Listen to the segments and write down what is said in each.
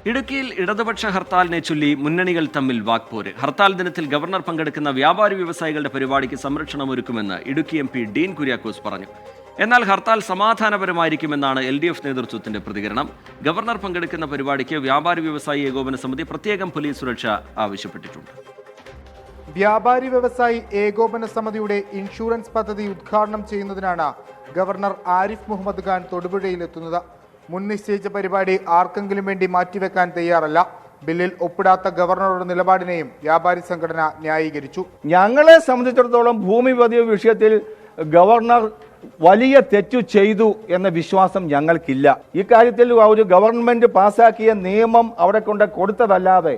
ഇടുക്കിയിൽ ഇടതുപക്ഷ ഹർത്താലിനെ ചൊല്ലി മുന്നണികൾ തമ്മിൽ വാക്പോര്. ഹർത്താൽ ദിനത്തിൽ ഗവർണർ പങ്കെടുക്കുന്ന വ്യാപാരി വ്യവസായികളുടെ പരിപാടിക്ക് സംരക്ഷണമൊരുക്കുമെന്ന് ഇടുക്കി MP ഡീൻ കുര്യാക്കോസ് പറഞ്ഞു. എന്നാൽ ഹർത്താൽ സമാധാനപരമായിരിക്കുമെന്നാണ് LDF നേതൃത്വത്തിന്റെ പ്രതികരണം. ഗവർണർ പങ്കെടുക്കുന്ന പരിപാടിക്ക് വ്യാപാരി വ്യവസായി ഏകോപന സമിതി പ്രത്യേകം പോലീസ് സുരക്ഷ ആവശ്യപ്പെട്ടിട്ടുണ്ട്. വ്യാപാരി വ്യവസായി ഏകോപന സമിതിയുടെ ഇൻഷുറൻസ് പദ്ധതി ഉദ്ഘാടനം ചെയ്യുന്നതിനാണ് ഗവർണർ ആരിഫ് മുഹമ്മദ് ഖാൻ തൊടുപുഴയിലെത്തുന്നത്. മുൻ നിശ്ചയിച്ച പരിപാടി ആർക്കെങ്കിലും വേണ്ടി മാറ്റിവെക്കാൻ തയ്യാറല്ല. ബില്ലിൽ ഒപ്പിടാത്ത ഗവർണറുടെ നിലപാടിനെയും വ്യാപാരി സംഘടന ന്യായീകരിച്ചു. ഞങ്ങളെ സംബന്ധിച്ചിടത്തോളം ഭൂമി പതിവ് വിഷയത്തിൽ ഗവർണർ വലിയ തെറ്റു ചെയ്തു എന്ന വിശ്വാസം ഞങ്ങൾക്കില്ല. ഇക്കാര്യത്തിൽ ഒരു ഗവൺമെന്റ് പാസാക്കിയ നിയമം അവിടെ കൊണ്ട് കൊടുത്തതല്ലാതെ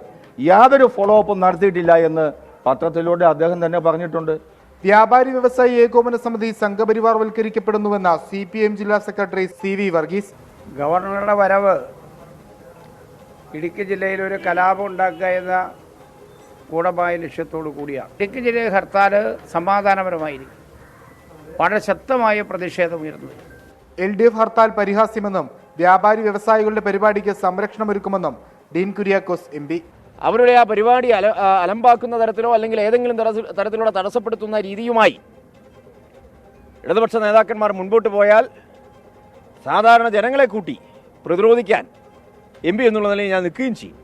യാതൊരു ഫോളോ അപ്പും നടത്തിയിട്ടില്ല എന്ന് പത്രത്തിലൂടെ അദ്ദേഹം തന്നെ പറഞ്ഞിട്ടുണ്ട്. വ്യാപാരി വ്യവസായി ഏകോപന സമിതി സംഘപരിവാർവൽക്കരിക്കപ്പെടുന്നുവെന്ന CPM ജില്ലാ സെക്രട്ടറി CV വർഗീസ്. ഗവർണറുടെ വരവ് ഇടുക്കി ജില്ലയിൽ ഒരു കലാപം ഉണ്ടാക്കുക എന്ന ഗൂഢമായ ലക്ഷ്യത്തോടു കൂടിയാണ്. ഇടുക്കി ജില്ലയിൽ ഹർത്താൽ സമാധാനപരമായിരിക്കും. വളരെ ശക്തമായ പ്രതിഷേധം ഉയർന്നു. LDF ഹർത്താൽ പരിഹാസ്യമെന്നും വ്യാപാരി വ്യവസായികളുടെ പരിപാടിക്ക് സംരക്ഷണമൊരുക്കുമെന്നും ഡീൻ കുര്യാക്കോസ് MP. അവരുടെ ആ പരിപാടി അലമ്പാക്കുന്ന തരത്തിലോ അല്ലെങ്കിൽ ഏതെങ്കിലും തരത്തിലുള്ള തടസ്സപ്പെടുത്തുന്ന രീതിയുമായി ഇടതുപക്ഷ നേതാക്കന്മാർ മുൻപോട്ട് പോയാൽ സാധാരണ ജനങ്ങളെ കൂട്ടി പ്രതിരോധിക്കാൻ MP എന്നുള്ള നിലയിൽ ഞാൻ നിൽക്കുകയും ചെയ്യും.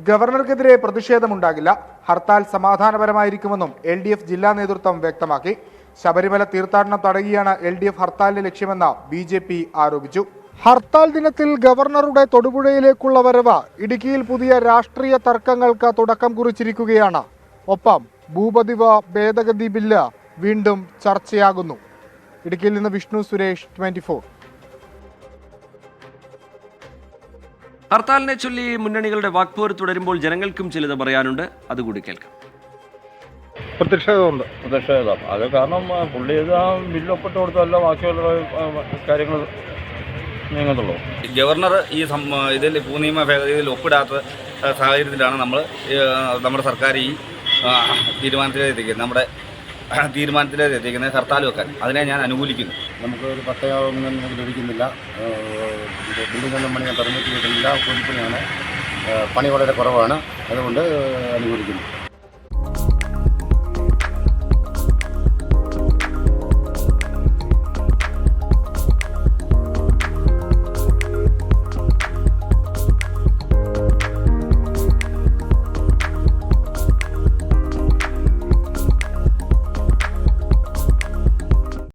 ഗവർണർക്കെതിരെ പ്രതിഷേധമുണ്ടാകില്ല. ഹർത്താൽ സമാധാനപരമായിരിക്കുമെന്നും LDF ജില്ലാ നേതൃത്വം വ്യക്തമാക്കി. ശബരിമല തീർത്ഥാടനം തടയുകയാണ് LDF ഹർത്താലിന്റെ ലക്ഷ്യമെന്ന് BJP ആരോപിച്ചു. ഹർത്താൽ ദിനത്തിൽ ഗവർണറുടെ തൊടുപുഴയിലേക്കുള്ള വരവ് ഇടുക്കിയിൽ പുതിയ രാഷ്ട്രീയ തർക്കങ്ങൾക്ക് തുടക്കം കുറിച്ചിരിക്കുകയാണ്. ഒപ്പം ഭൂപതിവ് ഭേദഗതി ബില്ല് വീണ്ടും ചർച്ചയാകുന്നു. ഇടുക്കിയിൽ നിന്ന് വിഷ്ണു സുരേഷ്, 24. ഹർത്താലിനെ ചൊല്ലി മുന്നണികളുടെ വാക്പോര് തുടരുമ്പോൾ ജനങ്ങൾക്കും ചിലത് പറയാനുണ്ട്. അതുകൂടി കേൾക്കാം. പ്രതിഷേധം അത് കാരണം പുള്ളി ബില്ല് ഒപ്പിട്ട് കൊടുത്തല്ല ബാക്കിയുള്ള കാര്യങ്ങൾ നീങ്ങത്തുള്ളൂ. ഗവർണർ ഈ ഇതിൽ ഭൂനിയമ ഭേദഗതിയിൽ ഒപ്പിടാത്ത സാഹചര്യത്തിലാണ് നമ്മുടെ സർക്കാർ ഈ തീരുമാനത്തിലെത്തിക്കുന്നത് ഹർത്താൽ വെക്കാൻ. അതിനെ ഞാൻ അനുകൂലിക്കുന്നു. നമുക്ക് ഒരു പട്ടയമൊന്നും ലഭിക്കുന്നില്ല. ബിൽഡിങ്ങൊന്നും പണിയാൻ പെർമിറ്റ് കിട്ടുന്നില്ല. കൂലിപ്പണിയാണ്, പണി വളരെ കുറവാണ്. അതുകൊണ്ട് അനുകൂലിക്കുന്നു.